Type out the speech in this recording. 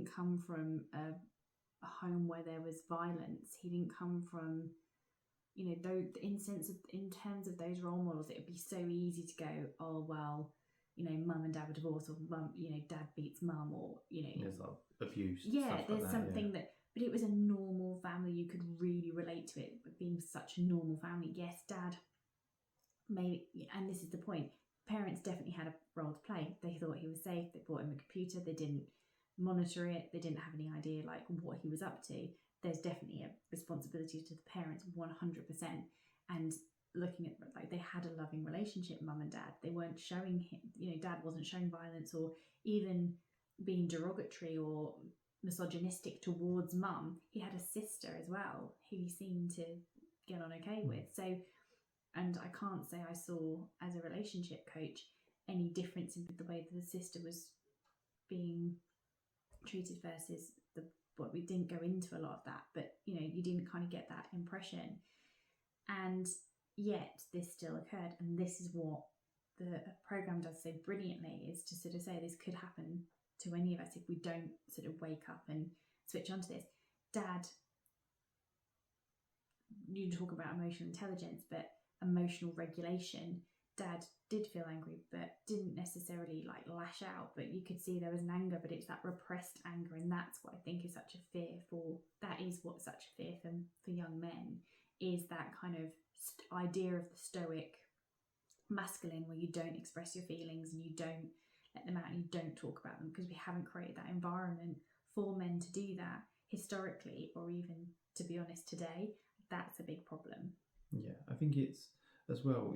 didn't come from a home where there was violence. He didn't come from, you know, in terms of those role models, it would be so easy to go, oh well, you know, mum and dad were divorced, or mum, you know, dad beats mum, or you know, there's like abuse. Yeah, stuff there's like something that, but it was a normal family. You could really relate to it being such a normal family. Yes, dad maybe, and this is the point. Parents definitely had a role to play. They thought he was safe. They bought him a computer. They didn't monitor it. They didn't have any idea like what he was up to. There's definitely a responsibility to the parents, 100%. And looking at, like, they had a loving relationship, mum and dad. They weren't showing him, you know, dad wasn't showing violence or even being derogatory or misogynistic towards mum. He had a sister as well who he seemed to get on okay with. So, and I can't say I saw, as a relationship coach, any difference in the way that the sister was being treated versus the, but we didn't go into a lot of that, but you know, you didn't kind of get that impression. And yet this still occurred, and this is what the program does so brilliantly, is to sort of say this could happen to any of us if we don't sort of wake up and switch onto this. Dad, you talk about emotional intelligence, but emotional regulation. Dad did feel angry, but didn't necessarily like lash out, but you could see there was an anger, but it's that repressed anger. And that's what I think is such a fear for, that is what such a fear for young men, is that kind of idea of the stoic masculine, where you don't express your feelings and you don't let them out and you don't talk about them, because we haven't created that environment for men to do that historically, or even, to be honest, today. That's a big problem. Yeah, I think it's as well,